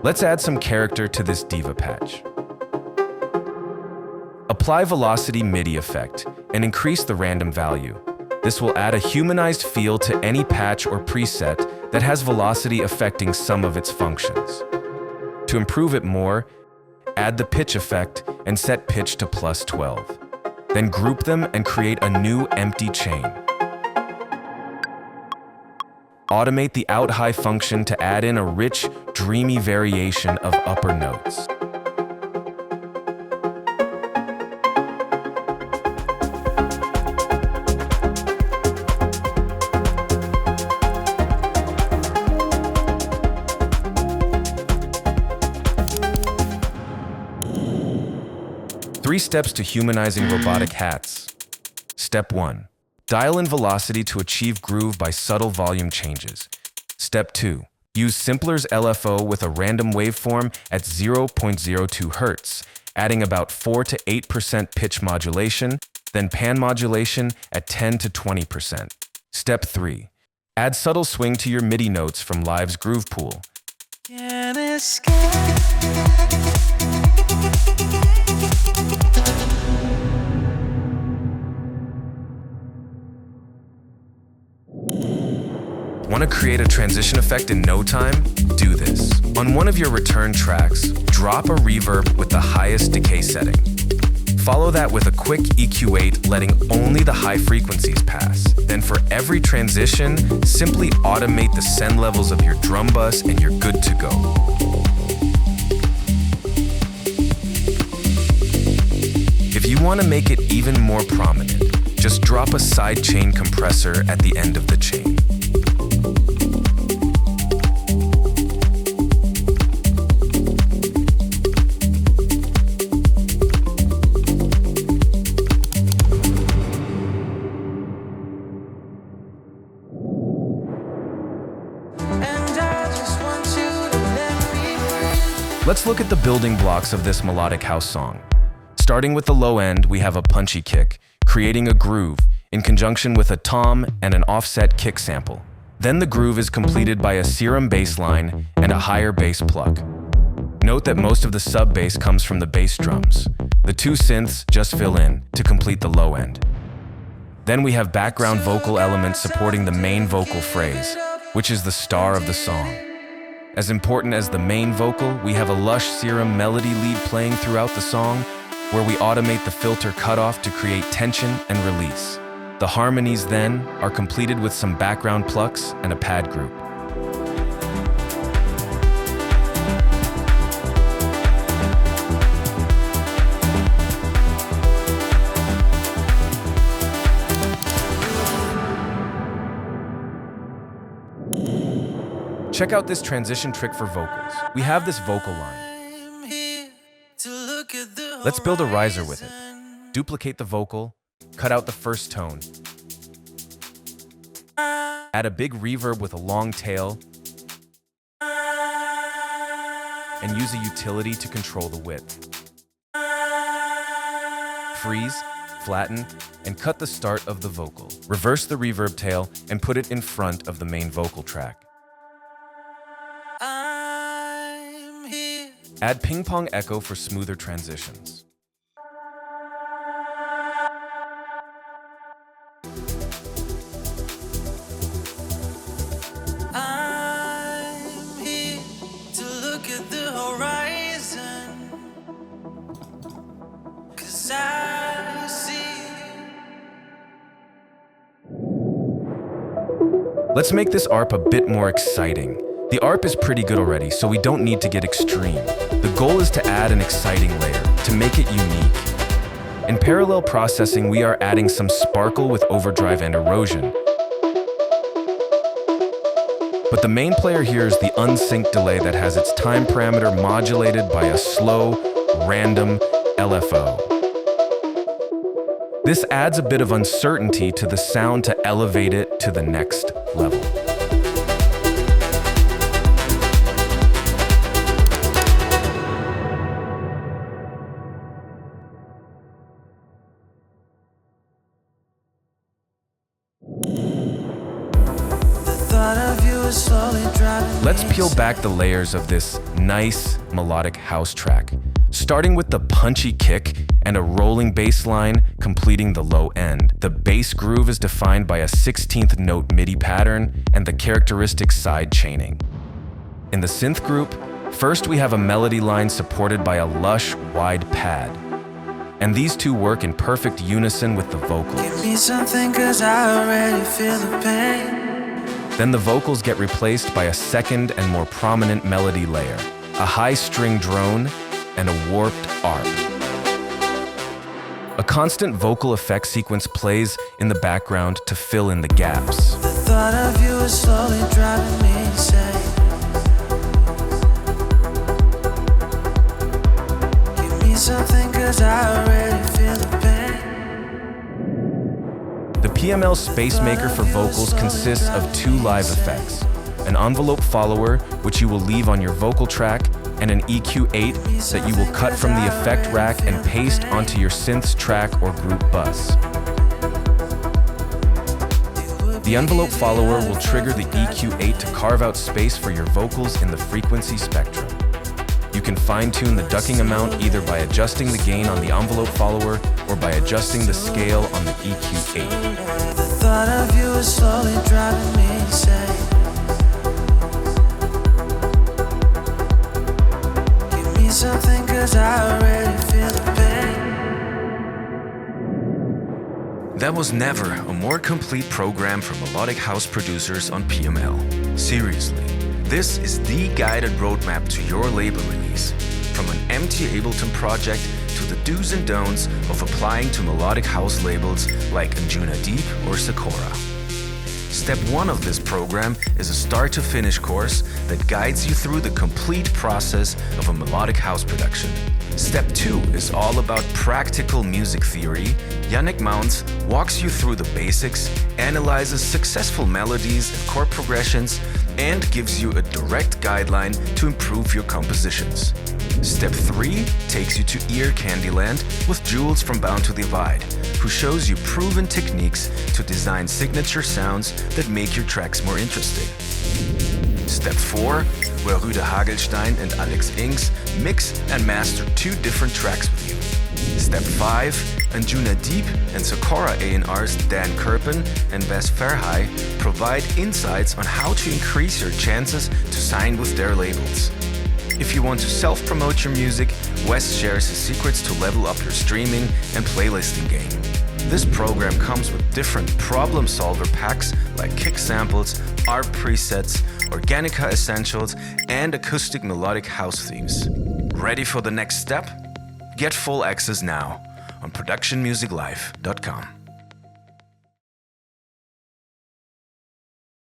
Let's add some character to this Diva patch. Apply Velocity MIDI effect and increase the random value. This will add a humanized feel to any patch or preset that has velocity affecting some of its functions. To improve it more, add the pitch effect and set pitch to +12. Then group them and create a new empty chain. Automate the out-high function to add in a rich, dreamy variation of upper notes. Three steps to humanizing robotic hats. Step 1. Dial in velocity to achieve groove by subtle volume changes. Step 2. Use Simpler's LFO with a random waveform at 0.02 Hz, adding about 4 to 8% pitch modulation, then pan modulation at 10 to 20%. Step 3. Add subtle swing to your MIDI notes from Live's Groove Pool. Want to create a transition effect in no time? Do this. On one of your return tracks, drop a reverb with the highest decay setting. Follow that with a quick EQ8, letting only the high frequencies pass. Then for every transition, simply automate the send levels of your drum bus and you're good to go. If you want to make it even more prominent, just drop a sidechain compressor at the end of the chain. Let's look at the building blocks of this melodic house song. Starting with the low end, we have a punchy kick, creating a groove, in conjunction with a tom and an offset kick sample. Then the groove is completed by a serum bass line and a higher bass pluck. Note that most of the sub bass comes from the bass drums. The two synths just fill in to complete the low end. Then we have background vocal elements supporting the main vocal phrase, which is the star of the song. As important as the main vocal, we have a lush serum melody lead playing throughout the song, where we automate the filter cutoff to create tension and release. The harmonies then are completed with some background plucks and a pad group. Check out this transition trick for vocals. We have this vocal line. Let's build a riser with it. Duplicate the vocal, cut out the first tone. Add a big reverb with a long tail, and use a utility to control the width. Freeze, flatten, and cut the start of the vocal. Reverse the reverb tail and put it in front of the main vocal track. Add ping-pong echo for smoother transitions. I'm here to look at the horizon, 'cause I see. Let's make this ARP a bit more exciting. The ARP is pretty good already, so we don't need to get extreme. The goal is to add an exciting layer, to make it unique. In parallel processing, we are adding some sparkle with overdrive and erosion. But the main player here is the unsynced delay that has its time parameter modulated by a slow, random LFO. This adds a bit of uncertainty to the sound to elevate it to the next level. Let's Let's peel back the layers of this nice melodic house track, starting with the punchy kick and a rolling bass line completing the low end. The bass groove is defined by a 16th note MIDI pattern and the characteristic side chaining. In the synth group, first we have a melody line supported by a lush, wide pad. And these two work in perfect unison with the vocals. Give me something 'cause I already feel the pain. Then the vocals get replaced by a second and more prominent melody layer, a high string drone, and a warped arp. A constant vocal effect sequence plays in the background to fill in the gaps. The thought of you is slowly driving me insane. Give me something 'cause I already feel the pain. The PML Spacemaker for vocals consists of two live effects, an envelope follower, which you will leave on your vocal track, and an EQ8 that you will cut from the effect rack and paste onto your synth's track or group bus. The envelope follower will trigger the EQ8 to carve out space for your vocals in the frequency spectrum. You can fine-tune the ducking amount either by adjusting the gain on the envelope follower or by adjusting the scale on the EQ8. The thought of you is slowly driving me insane. Give me something 'cause I already feel the pain. That was never a more complete program for melodic house producers on PML. Seriously, this is the guided roadmap to your label release, from an empty Ableton project to the do's and don'ts of applying to melodic house labels like Anjuna Deep or Sakura. Step 1 of this program is a start-to-finish course that guides you through the complete process of a melodic house production. Step 2 is all about practical music theory. Yannick Mounts walks you through the basics, analyzes successful melodies and chord progressions, and gives you a direct guideline to improve your compositions. Step 3 takes you to Ear Candyland with Jules from Bound to Divide, who shows you proven techniques to design signature sounds that make your tracks more interesting. Step 4, where Rüde Hagelstein and Alex Inks mix and master 2 different tracks with you. Step 5, Anjuna Deep and Sakura A&R's Dan Kerpen and Bess Ferhai provide insights on how to increase your chances to sign with their labels. If you want to self-promote your music, Wes shares his secrets to level up your streaming and playlisting game. This program comes with different problem solver packs like kick samples, ARP presets, Organica essentials, and acoustic melodic house themes. Ready for the next step? Get full access now on productionmusiclive.com.